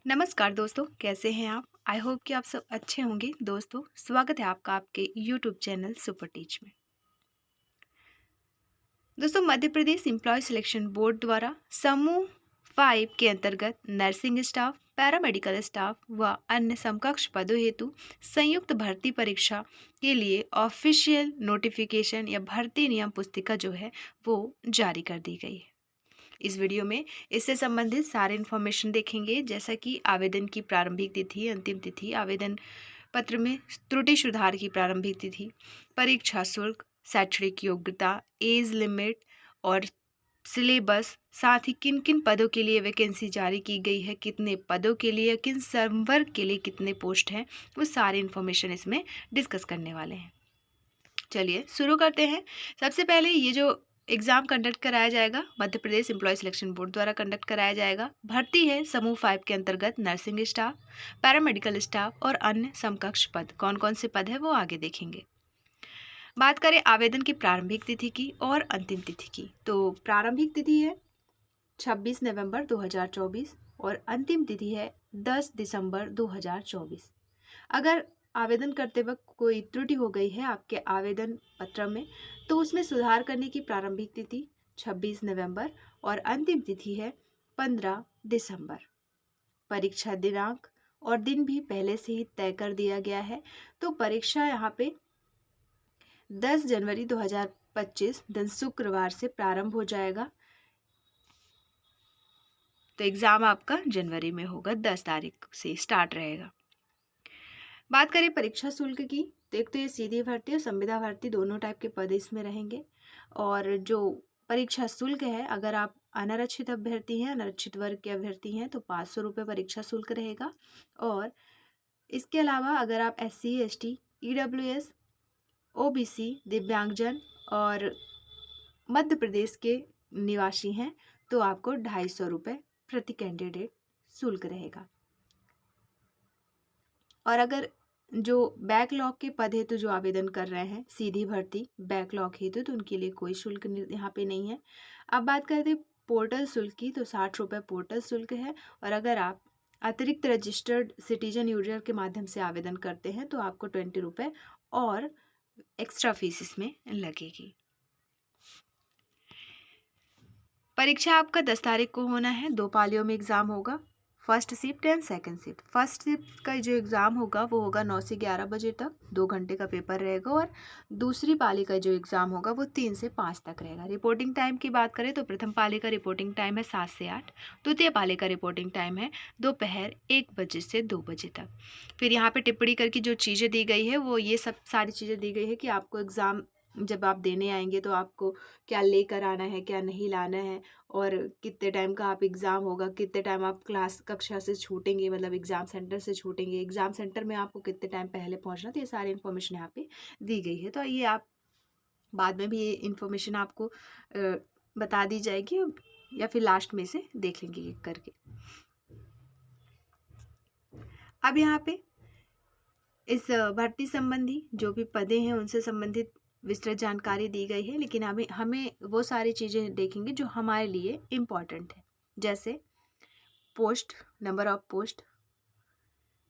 नमस्कार दोस्तों, कैसे हैं आप? आई होप कि आप सब अच्छे होंगे। दोस्तों, स्वागत है आपका आपके यूट्यूब चैनल सुपर टीच में। दोस्तों, Madhya Pradesh employ selection board द्वारा समूह 5 के अंतर्गत नर्सिंग स्टाफ, पैरामेडिकल स्टाफ व अन्य समकक्ष पदों हेतु संयुक्त भर्ती परीक्षा के लिए ऑफिशियल नोटिफिकेशन या भर्ती नियम पुस्तिका जो है वो जारी कर दी गई है। इस वीडियो में इससे संबंधित सारे इन्फॉर्मेशन देखेंगे, जैसा कि आवेदन की प्रारंभिक तिथि, अंतिम तिथि, आवेदन पत्र में त्रुटि सुधार की प्रारंभिक तिथि, परीक्षा शुल्क, शैक्षणिक योग्यता, एज लिमिट और सिलेबस, साथ ही किन किन पदों के लिए वैकेंसी जारी की गई है, कितने पदों के लिए, किन संवर्ग के लिए कितने पोस्ट हैं, वो सारी इन्फॉर्मेशन इसमें डिस्कस करने वाले हैं। चलिए शुरू करते हैं। सबसे पहले ये जो एग्ज़ाम कंडक्ट कराया जाएगा, Madhya Pradesh employ selection board द्वारा कंडक्ट कराया जाएगा। भर्ती है समूह 5 के अंतर्गत नर्सिंग स्टाफ, पैरामेडिकल स्टाफ और अन्य समकक्ष पद। कौन कौन से पद है वो आगे देखेंगे। बात करें आवेदन की प्रारंभिक तिथि की और अंतिम तिथि की, तो प्रारंभिक तिथि है 26 नवंबर 2024 और अंतिम तिथि है 10 दिसंबर 2024। अगर आवेदन करते वक्त कोई त्रुटि हो गई है आपके आवेदन पत्र में, तो उसमें सुधार करने की प्रारंभिक तिथि 26 नवंबर और अंतिम तिथि है 15 दिसंबर। परीक्षा दिनांक और दिन भी पहले से ही तय कर दिया गया है। तो परीक्षा यहाँ पे 10 जनवरी 2025 दिन शुक्रवार से प्रारंभ हो जाएगा। तो एग्ज़ाम आपका जनवरी में होगा, 10 तारीख से स्टार्ट रहेगा। बात करें परीक्षा शुल्क की, तो एक तो ये सीधी भर्ती और संविदा भर्ती दोनों टाइप के पद इसमें रहेंगे। और जो परीक्षा शुल्क है, अगर आप अनारक्षित अभ्यर्थी हैं, अनारक्षित वर्ग के अभ्यर्थी हैं, तो 500 रुपये परीक्षा शुल्क रहेगा। और इसके अलावा अगर आप SC ST EWS OBC दिव्यांगजन और मध्य प्रदेश के निवासी हैं, तो आपको 250 रुपये प्रति कैंडिडेट शुल्क रहेगा। और अगर जो बैकलॉग के पद हेतु जो आवेदन कर रहे हैं, सीधी भर्ती बैकलॉग हेतु, तो उनके लिए कोई शुल्क यहाँ पे नहीं है। अब बात करते हैं पोर्टल शुल्क की, तो 60 रुपये पोर्टल शुल्क है। और अगर आप अतिरिक्त रजिस्टर्ड सिटीजन यूजर के माध्यम से आवेदन करते हैं, तो आपको 20 रुपये और एक्स्ट्रा फीस इसमें लगेगी। परीक्षा आपका 10 तारीख को होना है। 2 पालियों में एग्ज़ाम होगा, first shift and second shift. First shift का जो एग्ज़ाम होगा वो होगा 9 से 11 बजे तक, 2 घंटे का पेपर रहेगा। और दूसरी पाली का जो एग्ज़ाम होगा वो 3 से 5 तक रहेगा। रिपोर्टिंग टाइम की बात करें तो प्रथम पाली का रिपोर्टिंग टाइम है 7 से 8, द्वितीय पाली का रिपोर्टिंग टाइम है दोपहर 1 बजे से 2 बजे तक। फिर यहाँ पर टिप्पणी करके जो चीज़ें दी गई है, वो ये सब सारी चीज़ें दी गई है कि आपको एग्ज़ाम जब आप देने आएंगे तो आपको क्या लेकर आना है, क्या नहीं लाना है, और कितने टाइम का आप एग्ज़ाम होगा, कितने टाइम आप क्लास कक्षा से छूटेंगे, मतलब एग्ज़ाम सेंटर से छूटेंगे, एग्ज़ाम सेंटर में आपको कितने टाइम पहले पहुंचना। तो ये सारी इन्फॉर्मेशन यहाँ पे दी गई है। तो ये आप बाद में भी ये इन्फॉर्मेशन आपको बता दी जाएगी, या फिर लास्ट में से देख लेंगे एक करके। अब यहाँ पे इस भर्ती संबंधी जो भी पदे हैं उनसे संबंधित विस्तृत जानकारी दी गई है, लेकिन अभी हमें वो सारी चीज़ें देखेंगे जो हमारे लिए इम्पॉर्टेंट है, जैसे पोस्ट, नंबर ऑफ पोस्ट,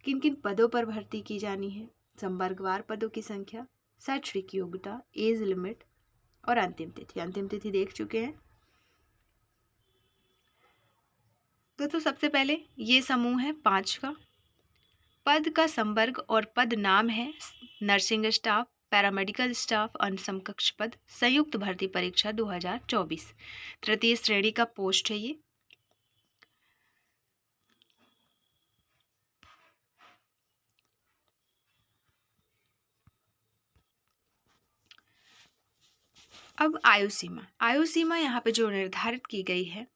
किन किन पदों पर भर्ती की जानी है, संवर्गवार पदों की संख्या, शैक्षणिक योग्यता, एज लिमिट और अंतिम तिथि। अंतिम तिथि देख चुके हैं। तो सबसे पहले ये समूह है 5 का। पद का संवर्ग और पद नाम है नर्सिंग स्टाफ, पैरामेडिकल स्टाफ, अन्य समकक्ष पद, संयुक्त भर्ती परीक्षा 2024, तृतीय श्रेणी का पोस्ट है ये। अब आयु सीमा यहाँ पे जो निर्धारित की गई है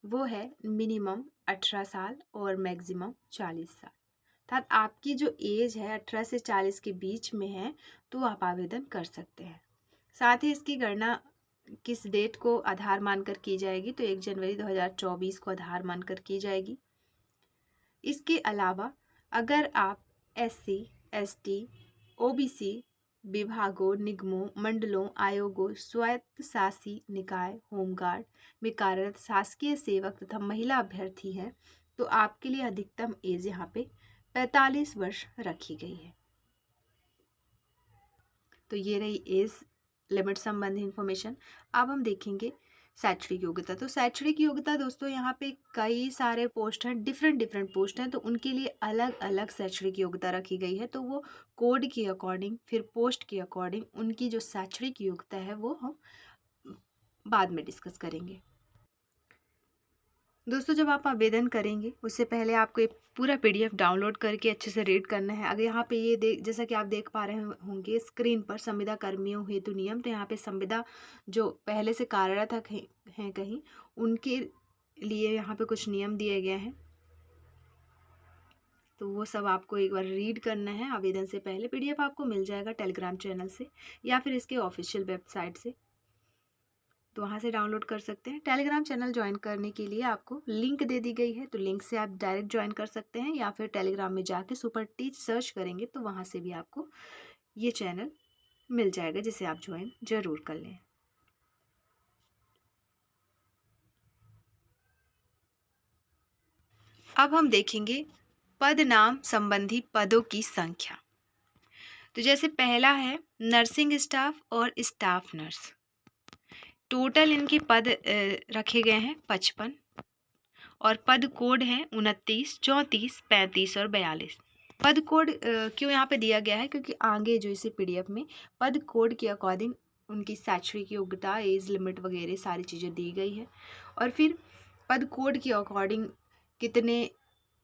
वो है मिनिमम 18 साल और मैक्सिमम 40 साल। अर्थात आपकी जो एज है 18 से 40 के बीच में है, तो आप आवेदन कर सकते हैं। साथ ही इसकी गणना किस डेट को आधार मानकर की जाएगी, तो 1 जनवरी 2024 को आधार मानकर की जाएगी। इसके अलावा अगर आप SC ST OBC विभागों, निगमों, मंडलों, आयोगों, स्वायत्त शासी निकाय, होमगार्ड में कार्यरत शासकीय सेवक तथा महिला अभ्यर्थी हैं, तो आपके लिए अधिकतम एज यहाँ पे 45 वर्ष रखी गई है। तो ये रही एज लिमिट संबंधी इंफॉर्मेशन। अब हम देखेंगे शैक्षणिक योग्यता। तो शैक्षणिक योग्यता दोस्तों यहाँ पे कई सारे पोस्ट हैं, डिफरेंट डिफरेंट पोस्ट हैं, तो उनके लिए अलग अलग शैक्षणिक योग्यता रखी गई है। तो वो कोड के अकॉर्डिंग, फिर पोस्ट के अकॉर्डिंग उनकी जो शैक्षणिक योग्यता है वो हम बाद में डिस्कस करेंगे। दोस्तों जब आप आवेदन करेंगे उससे पहले आपको एक पूरा पीडीएफ डाउनलोड करके अच्छे से रीड करना है। अगर यहाँ पे ये जैसा कि आप देख पा रहे होंगे स्क्रीन पर संविदा कर्मियों हेतु नियम, तो यहाँ पे संविदा जो पहले से कार्यरत हैं कहीं, उनके लिए यहाँ पे कुछ नियम दिए गए हैं, तो वो सब आपको एक बार रीड करना है आवेदन से पहले। पीडीएफ आपको मिल जाएगा टेलीग्राम चैनल से या फिर इसके ऑफिशियल वेबसाइट से, तो वहाँ से डाउनलोड कर सकते हैं। टेलीग्राम चैनल ज्वाइन करने के लिए आपको लिंक दे दी गई है, तो लिंक से आप डायरेक्ट ज्वाइन कर सकते हैं या फिर टेलीग्राम में जाके सुपर टीच सर्च करेंगे तो वहाँ से भी आपको ये चैनल मिल जाएगा, जिसे आप ज्वाइन जरूर कर लें। अब हम देखेंगे पद नाम संबंधी पदों की संख्या। तो जैसे पहला है नर्सिंग स्टाफ और स्टाफ नर्स। टोटल इनके पद रखे गए हैं 55 और पद कोड हैं 29, 34, 35 और 42। पद कोड क्यों यहाँ पे दिया गया है, क्योंकि आगे जो इसे पीडीएफ में पद कोड के अकॉर्डिंग उनकी शैक्षणिक योग्यता, एज लिमिट वगैरह सारी चीज़ें दी गई है। और फिर पद कोड के अकॉर्डिंग कितने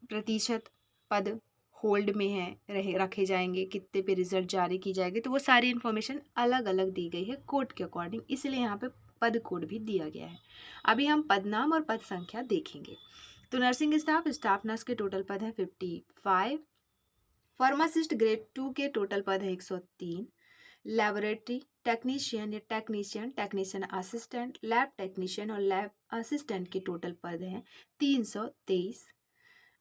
प्रतिशत पद होल्ड में है रखे जाएंगे, कितने पे रिजल्ट जारी की जाएगी, तो वो सारी इन्फॉर्मेशन अलग अलग दी गई है कोड के अकॉर्डिंग, इसलिए यहाँ पे पद कोड भी दिया गया है। अभी हम पद नाम और पद संख्या देखेंगे। तो नर्सिंग स्टाफ, स्टाफ नर्स के टोटल पद हैं 55। फार्मासिस्ट ग्रेड 2 के टोटल पद है 103। लैबोरेटरी टेक्नीशियन या टेक्नीशियन असिस्टेंट, लैब टेक्नीशियन और लैब असिस्टेंट के टोटल पद हैं 323।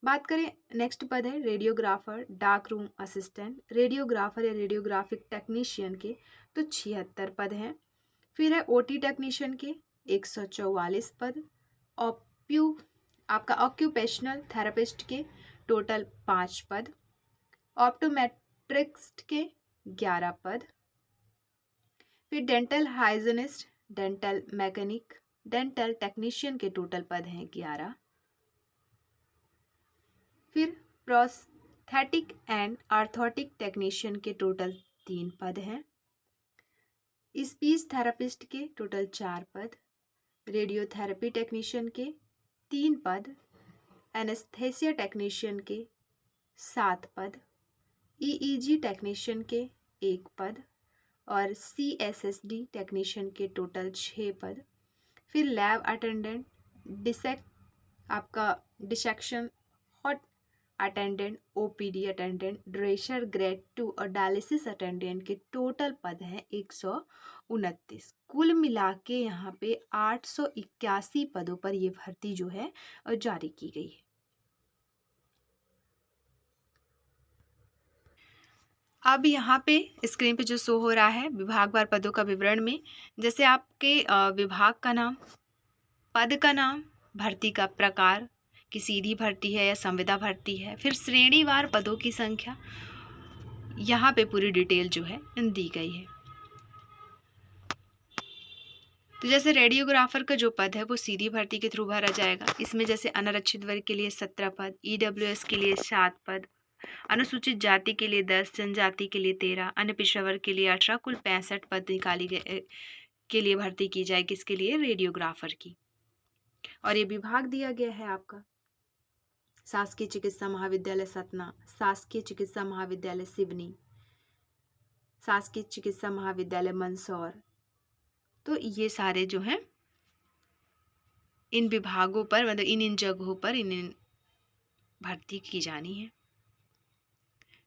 बात करें नेक्स्ट पद है radiographer, dark room assistant, radiographer या रेडियोग्राफिक टेक्नीशियन के तो 76 पद हैं। फिर है ओटी टेक्नीशियन के 144 पद। आपका ऑक्यूपेशनल थेरेपिस्ट के टोटल 5 पद। ऑप्टोमेट्रिक्स्ट के 11 पद। फिर dental hygienist, dental mechanic, dental technician के टोटल पद हैं 11। फिर प्रोस्थेटिक एंड आर्थोटिक टेक्नीशियन के टोटल 3 पद हैं। स्पीच थेरेपिस्ट के टोटल 4 पद। रेडियोथेरेपी टेक्नीशियन के 3 पद। एनेस्थेसिया टेक्नीशियन के 7 पद। ईईजी टेक्नीशियन के 1 पद और सीएसएसडी टेक्नीशियन के टोटल 6 पद। फिर lab attendant, dissection attendant, OPD attendant, dresser grade 2 और डायलिसिस अटेंडेंट के टोटल पद हैं 129। कुल मिला के यहाँ पे 881 पदों पर ये भर्ती जो है जारी की गई है। अब यहाँ पे स्क्रीन पे जो शो हो रहा है विभागवार पदों का विवरण में, जैसे आपके विभाग का नाम, पद का नाम, भर्ती का प्रकार कि सीधी भर्ती है या संविदा भर्ती है, फिर श्रेणीवार पदों की संख्या, यहाँ पे पूरी डिटेल जो है दी गई है। तो जैसे रेडियोग्राफर का जो पद है वो सीधी भर्ती के थ्रू भरा जाएगा। इसमें जैसे अनारक्षित वर्ग के लिए 17 पद, ईडब्ल्यूएस के लिए 7 पद, अनुसूचित जाति के लिए 10, जनजाति के लिए 13, अन्य पिछड़ा वर्ग के लिए 18, कुल 65 पद निकाली गए के लिए भर्ती की जाएगी इसके लिए रेडियोग्राफर की। और ये विभाग दिया गया है आपका शासकीय चिकित्सा महाविद्यालय सतना, शासकीय चिकित्सा महाविद्यालय सिवनी, शासकीय चिकित्सा महाविद्यालय मंदसौर। तो ये सारे जो हैं इन विभागों पर, मतलब इन जगहों पर इन भर्ती की जानी है।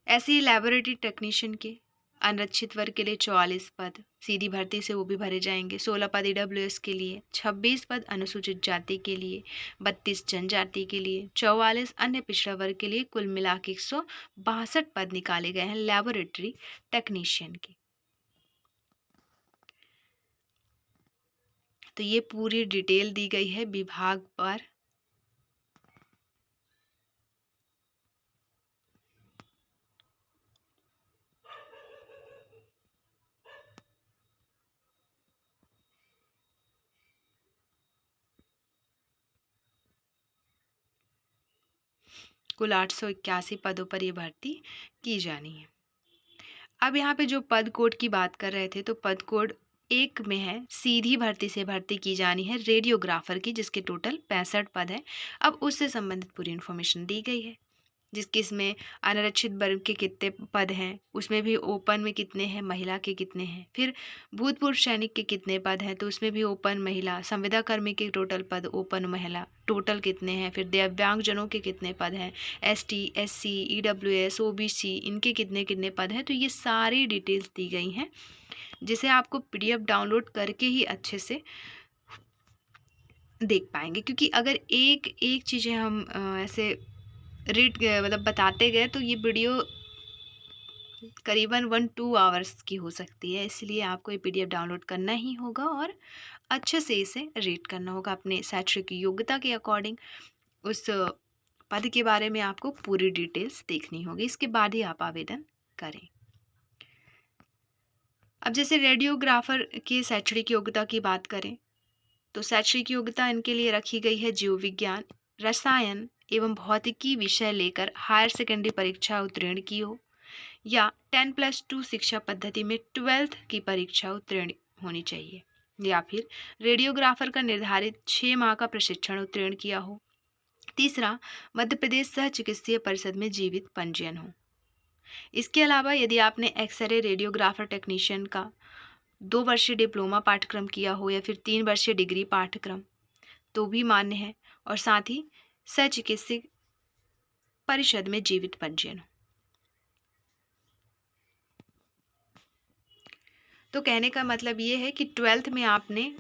ऐसे ही लैबोरेटरी टेक्नीशियन के अनारक्षित वर्ग के लिए 44 पद सीधी भर्ती से वो भी भरे जाएंगे। 16 पद ईडब्ल्यूएस के लिए, 26 पद अनुसूचित जाति के लिए, 32 जनजाति के लिए, 44 अन्य पिछड़ा वर्ग के लिए, कुल मिला के 162 पद निकाले गए हैं लैबोरेटरी टेक्नीशियन के। तो ये पूरी डिटेल दी गई है विभाग पर कुल 881 पदों पर ये भर्ती की जानी है। अब यहाँ पे जो पद कोड की बात कर रहे थे, तो पद कोड 1 में है सीधी भर्ती से भर्ती की जानी है रेडियोग्राफर की, जिसके टोटल 65 पद हैं। अब उससे संबंधित पूरी इन्फॉर्मेशन दी गई है, जिसकी इसमें अनारक्षित वर्ग के कितने पद हैं, उसमें भी ओपन में कितने हैं, महिला के कितने हैं, फिर भूतपूर्व सैनिक के कितने पद हैं, तो उसमें भी ओपन महिला, संविदा कर्मी के टोटल पद ओपन महिला टोटल कितने हैं, फिर दिव्यांगजनों के कितने पद हैं, ST SC EWS OBC इनके कितने कितने पद हैं। तो ये सारी डिटेल्स दी गई हैं, जिसे आपको PDF डाउनलोड करके ही अच्छे से देख पाएंगे, क्योंकि अगर एक एक चीज़ें हम ऐसे रीड मतलब बताते गए तो ये वीडियो करीबन 1-2 आवर्स की हो सकती है। इसलिए आपको ये PDF डाउनलोड करना ही होगा और अच्छे से इसे रीड करना होगा अपने शैक्षिक योग्यता के अकॉर्डिंग। उस पद के बारे में आपको पूरी डिटेल्स देखनी होगी, इसके बाद ही आप आवेदन करें। अब जैसे रेडियोग्राफर की शैक्षणिक योग्यता की बात करें, तो शैक्षणिक योग्यता इनके लिए रखी गई है जीव विज्ञान, रसायन एवं भौतिकी विषय लेकर हायर सेकेंडरी परीक्षा उत्तीर्ण की हो, या 10+2 शिक्षा पद्धति में 12th की परीक्षा उत्तीर्ण होनी चाहिए, या फिर रेडियोग्राफर का निर्धारित 6 माह का प्रशिक्षण उत्तीर्ण किया हो। तीसरा, मध्य प्रदेश सह चिकित्सीय परिषद में जीवित पंजीयन हो। इसके अलावा यदि आपने एक्सरे रेडियोग्राफर टेक्नीशियन का 2 वर्षीय डिप्लोमा पाठ्यक्रम किया हो या फिर 3 वर्षीय डिग्री पाठ्यक्रम, तो भी मान्य है, और साथ ही सह चिकित्सीय परिषद में जीवित पंजीयन हो। तो कहने का मतलब ये है कि 12th में आपने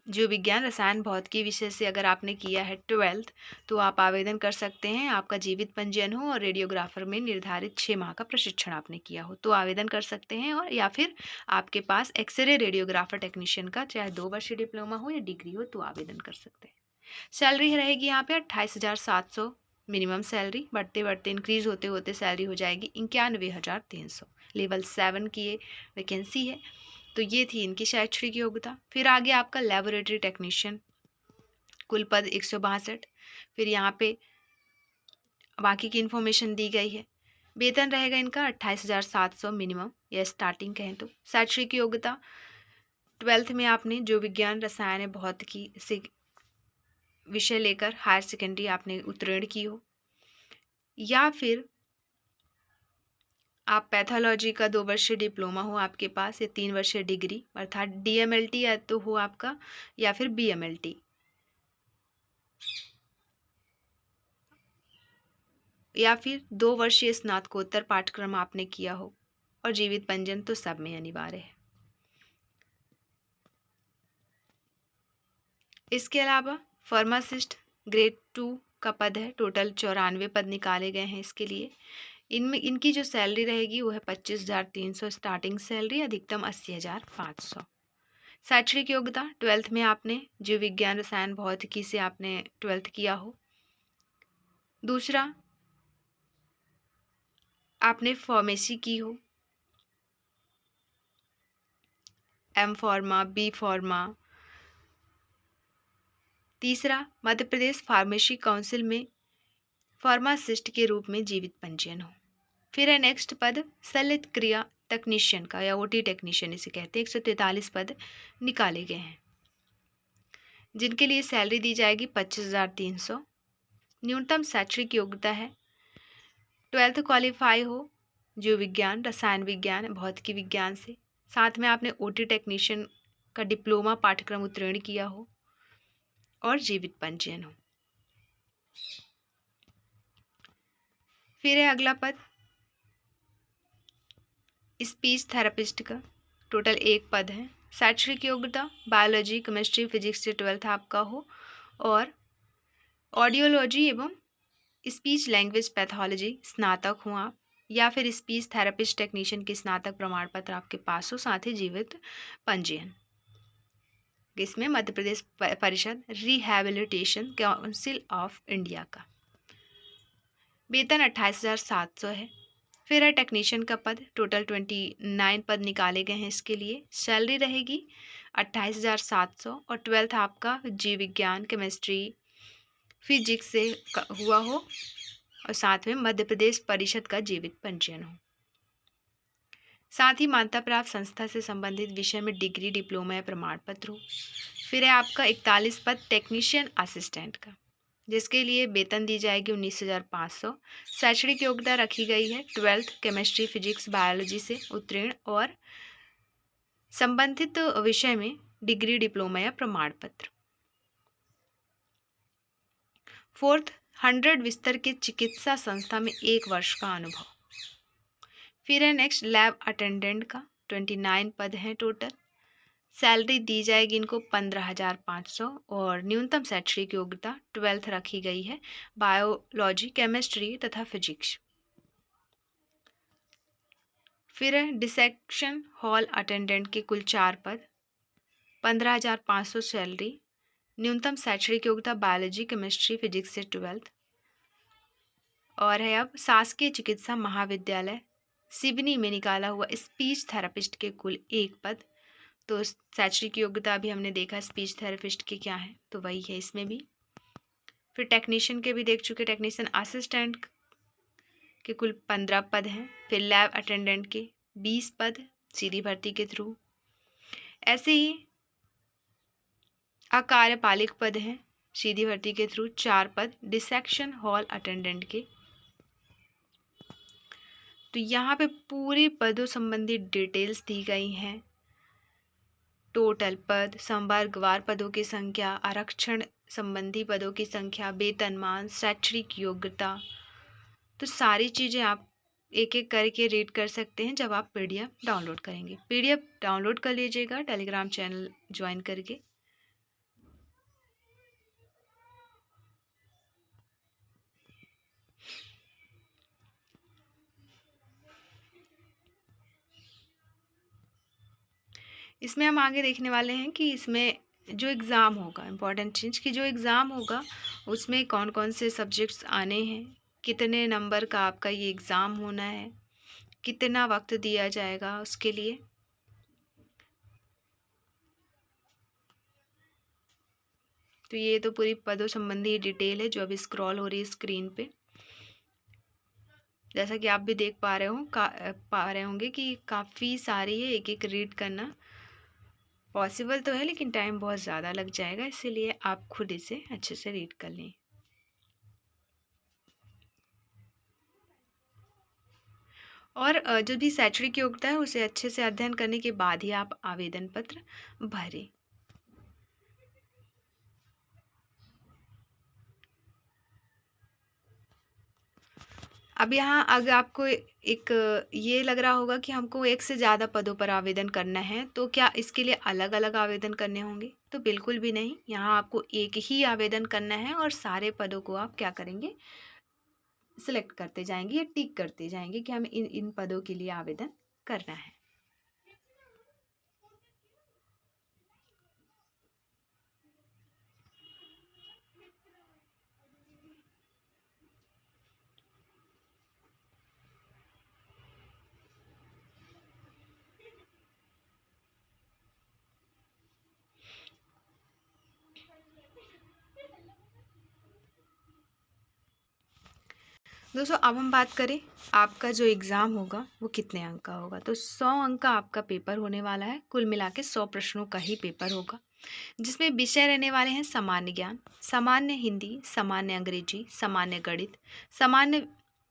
जीव विज्ञान रसायन भौतिकी विषय से अगर आपने किया है 12th, तो आप आवेदन कर सकते हैं। आपका जीवित पंजीयन हो और रेडियोग्राफर में निर्धारित 6 माह का प्रशिक्षण आपने किया हो, तो आवेदन कर सकते हैं। और या फिर आपके पास एक्सरे रेडियोग्राफर टेक्नीशियन का चाहे 2 वर्षीय डिप्लोमा हो या डिग्री हो, तो आवेदन कर सकते हैं। सैलरी रहेगी यहाँ पे 28,700 मिनिमम सैलरी, बढ़ते बढ़ते इंक्रीज होते होते सैलरी हो जाएगी 91,300। लेवल 7 की ये वैकेंसी है। तो ये थी इनकी शैक्षणिक योग्यता। फिर आगे आपका लेबोरेटरी टेक्नीशियन, कुल पद 162। फिर यहाँ पे बाकी की इन्फॉर्मेशन दी गई है। वेतन रहेगा इनका 28,700 मिनिमम, या स्टार्टिंग कहें तो। शैक्षणिक योग्यता 12th में आपने जो विज्ञान रसायन भौतिकी से विषय लेकर हायर सेकेंडरी आपने उत्तीर्ण की हो, या फिर आप पैथोलॉजी का 2 वर्षीय डिप्लोमा हो आपके पास, या 3 वर्षीय डिग्री अर्थात DMLT या तो हो आपका, या फिर BMLT, या फिर 2 वर्षीय स्नातकोत्तर पाठ्यक्रम आपने किया हो, और जीवित पंजीयन तो सब में अनिवार्य है। इसके अलावा फार्मासिस्ट ग्रेड 2 का पद है, टोटल 94 पद निकाले गए हैं इसके लिए। इनमें इनकी जो सैलरी रहेगी वो है 25,300 स्टार्टिंग सैलरी, अधिकतम 80,500। शैक्षणिक योग्यता 12th में आपने जीव विज्ञान रसायन भौतिकी से आपने 12th किया हो। दूसरा, आपने फार्मेसी की हो, M फार्मा, B फार्मा। तीसरा, मध्य प्रदेश फार्मेसी काउंसिल में फार्मासिस्ट के रूप में जीवित पंजीयन हो। फिर है नेक्स्ट पद शल्य क्रिया टेक्नीशियन का, या OT टेक्नीशियन इसे कहते हैं। 143 पद निकाले गए हैं, जिनके लिए सैलरी दी जाएगी 25,300। न्यूनतम शैक्षणिक योग्यता है 12th क्वालिफाई हो जीव विज्ञान रसायन विज्ञान भौतिकी विज्ञान से, साथ में आपने OT टेक्नीशियन का डिप्लोमा पाठ्यक्रम उत्तीर्ण किया हो, और जीवित पंजीयन हो। फिर है अगला पद स्पीच थेरेपिस्ट का, टोटल 1 पद है। शैक्षणिक योग्यता बायोलॉजी केमिस्ट्री फिजिक्स से 12th आपका हो, और ऑडियोलॉजी एवं स्पीच लैंग्वेज पैथोलॉजी स्नातक हो आप, या फिर स्पीच थेरेपिस्ट टेक्नीशियन के स्नातक प्रमाण पत्र आपके पास हो, साथ ही जीवित पंजीयन। इसमें मध्य प्रदेश परिषद रिहैबिलिटेशन काउंसिल ऑफ इंडिया का। वेतन 28,700 है। फिर है टेक्नीशियन का पद, टोटल 29 पद निकाले गए हैं इसके लिए। सैलरी रहेगी 28,700, और 12th आपका जीव विज्ञान केमिस्ट्री फिजिक्स से हुआ हो, और साथ में मध्य प्रदेश परिषद का जीवित पंजीयन हो। साथ ही मान्यता प्राप्त संस्था से संबंधित विषय में डिग्री, डिप्लोमा या प्रमाण पत्र हो। फिर है आपका 41 पद टेक्नीशियन असिस्टेंट का, जिसके लिए वेतन दी जाएगी 19,500। शैक्षणिक योग्यता रखी गई है 12th केमिस्ट्री, फिजिक्स, बायोलॉजी से उत्तीर्ण और संबंधित विषय में डिग्री, डिप्लोमा या प्रमाण पत्र। 4th 100 बिस्तर के चिकित्सा संस्था में 1 वर्ष का अनुभव। फिर है नेक्स्ट लैब अटेंडेंट का 29 पद हैं टोटल। सैलरी दी जाएगी इनको 15,500 और न्यूनतम शैक्षणिक योग्यता 12th रखी गई है, बायोलॉजी, केमिस्ट्री तथा फिजिक्स। फिर है डिसेक्शन हॉल अटेंडेंट के कुल 4 पद, 15,500 सैलरी, न्यूनतम शैक्षणिक योग्यता बायोलॉजी, केमिस्ट्री, फिजिक्स से 12th। और है अब शासकीय चिकित्सा महाविद्यालय सिवनी में निकाला हुआ स्पीच थेरेपिस्ट के कुल 1 पद। तो शैक्षणिक योग्यता भी हमने देखा स्पीच थेरेपिस्ट की क्या है, तो वही है इसमें भी। फिर टेक्नीशियन के भी देख चुके, टेक्नीशियन असिस्टेंट के कुल 15 पद हैं। फिर लैब अटेंडेंट के 20 पद सीधी भर्ती के थ्रू। ऐसे ही अकार्यपालिक पद हैं सीधी भर्ती के थ्रू 4 पद डिसेक्शन हॉल अटेंडेंट के। तो यहाँ पे पूरी पदों संबंधी डिटेल्स दी गई हैं। टोटल पद, संवर्गवार पदों की संख्या, आरक्षण संबंधी पदों की संख्या, वेतनमान, शैक्षणिक योग्यता, तो सारी चीज़ें आप एक एक करके रीड कर सकते हैं जब आप पीडीएफ डाउनलोड करेंगे। पीडीएफ डाउनलोड कर लीजिएगा टेलीग्राम चैनल ज्वाइन करके। इसमें हम आगे देखने वाले हैं कि इसमें जो एग्ज़ाम होगा, इम्पॉर्टेंट चीज़ कि जो एग्ज़ाम होगा उसमें कौन कौन से सब्जेक्ट्स आने हैं, कितने नंबर का आपका ये एग्ज़ाम होना है, कितना वक्त दिया जाएगा उसके लिए। तो ये तो पूरी पदों संबंधी डिटेल है जो अभी स्क्रॉल हो रही है स्क्रीन पे। जैसा कि आप भी देख पा रहे होंगे कि काफ़ी सारी है, एक एक रीड करना पॉसिबल तो है लेकिन टाइम बहुत ज़्यादा लग जाएगा, इसीलिए आप खुद इसे अच्छे से रीड कर लें। और जो भी शैक्षणिक योग्यता है उसे अच्छे से अध्ययन करने के बाद ही आप आवेदन पत्र भरें। अब यहाँ अगर आपको एक ये लग रहा होगा कि हमको एक से ज़्यादा पदों पर आवेदन करना है तो क्या इसके लिए अलग अलग आवेदन करने होंगे? तो बिल्कुल भी नहीं, यहाँ आपको एक ही आवेदन करना है और सारे पदों को आप क्या करेंगे, सिलेक्ट करते जाएंगे या टिक करते जाएंगे कि हमें इन इन पदों के लिए आवेदन करना है। दोस्तों अब हम बात करें आपका जो एग्ज़ाम होगा वो कितने अंक का होगा। तो 100 अंक का आपका पेपर होने वाला है, कुल मिला के 100 प्रश्नों का ही पेपर होगा, जिसमें विषय रहने वाले हैं सामान्य ज्ञान, सामान्य हिंदी, सामान्य अंग्रेजी, सामान्य गणित, सामान्य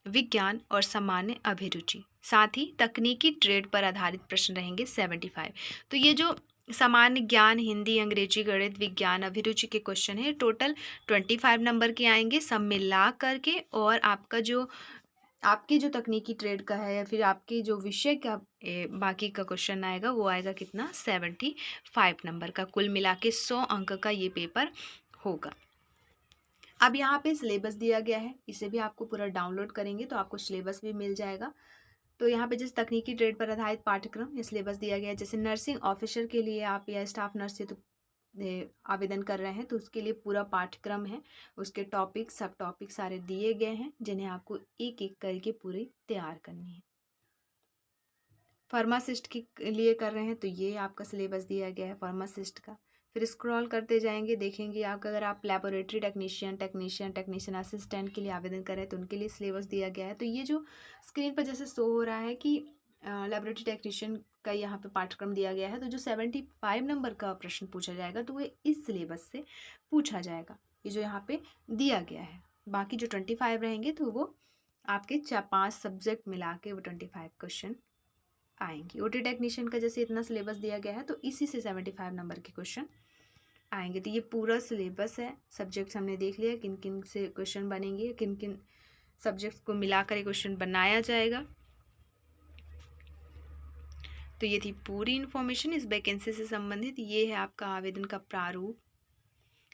विज्ञान और सामान्य अभिरुचि। साथ ही तकनीकी ट्रेड पर आधारित प्रश्न रहेंगे 75। तो ये जो सामान्य ज्ञान, हिंदी, अंग्रेजी, गणित, विज्ञान, अभिरुचि के क्वेश्चन है टोटल 25 नंबर के आएंगे सब मिला करके। और आपकी जो तकनीकी ट्रेड का है या फिर आपके जो विषय का बाकी का क्वेश्चन आएगा वो आएगा कितना, 75 नंबर का। कुल मिला के 100 अंक का ये पेपर होगा। अब यहाँ पे सिलेबस दिया गया है, इसे भी आपको पूरा डाउनलोड करेंगे तो आपको सिलेबस भी मिल जाएगा। तो यहाँ पे जिस तकनीकी ट्रेड पर आधारित पाठ्यक्रम या सिलेबस दिया गया है, जैसे नर्सिंग ऑफिसर के लिए आप या स्टाफ नर्स से तो आवेदन कर रहे हैं तो उसके लिए पूरा पाठ्यक्रम है, उसके टॉपिक सब टॉपिक सारे दिए गए हैं जिन्हें आपको एक एक करके पूरी तैयार करनी है। फार्मासिस्ट के लिए कर रहे हैं तो ये आपका सिलेबस दिया गया है फार्मासिस्ट का। फिर स्क्रॉल करते जाएंगे, देखेंगे आप अगर आप लेबोरेटरी टेक्नीशियन असिस्टेंट के लिए आवेदन करें तो उनके लिए सिलेबस दिया गया है। तो ये जो स्क्रीन पर जैसे शो हो रहा है कि लेबोरेटरी टेक्नीशियन का यहाँ पे पाठ्यक्रम दिया गया है, तो जो 75 नंबर का प्रश्न पूछा जाएगा तो वो इस सिलेबस से पूछा जाएगा, ये जो यहाँ पे दिया गया है। बाकी जो 25 रहेंगे तो वो आपके 4-5 सब्जेक्ट मिला के वो 25 क्वेश्चन आएंगे। ओटी टेक्नीशियन का जैसे इतना सिलेबस दिया गया है तो इसी से 75 नंबर के क्वेश्चन आएंगे। तो ये पूरा सिलेबस है, सब्जेक्ट्स हमने देख लिया किन किन से क्वेश्चन बनेंगे, किन किन सब्जेक्ट्स को मिलाकर एक क्वेश्चन बनाया जाएगा। तो ये थी पूरी इन्फॉर्मेशन इस वैकेंसी से संबंधित। ये है आपका आवेदन का प्रारूप,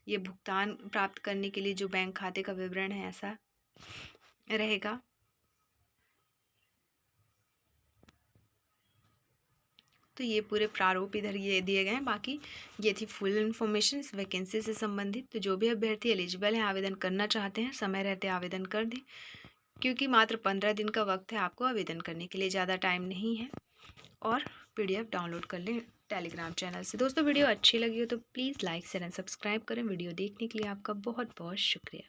ये भुगतान प्राप्त करने के लिए जो बैंक खाते का विवरण है ऐसा रहेगा। तो ये पूरे प्रारूप इधर ये दिए गए हैं। बाकी ये थी फुल इन्फॉर्मेशन इस वैकेंसी से संबंधित। तो जो भी अभ्यर्थी एलिजिबल हैं, आवेदन करना चाहते हैं, समय रहते आवेदन कर दें, क्योंकि मात्र 15 दिन का वक्त है आपको आवेदन करने के लिए, ज़्यादा टाइम नहीं है। और PDF डाउनलोड कर लें टेलीग्राम चैनल से। दोस्तों वीडियो अच्छी लगी हो तो please like share and subscribe करें। वीडियो देखने के लिए आपका बहुत बहुत शुक्रिया।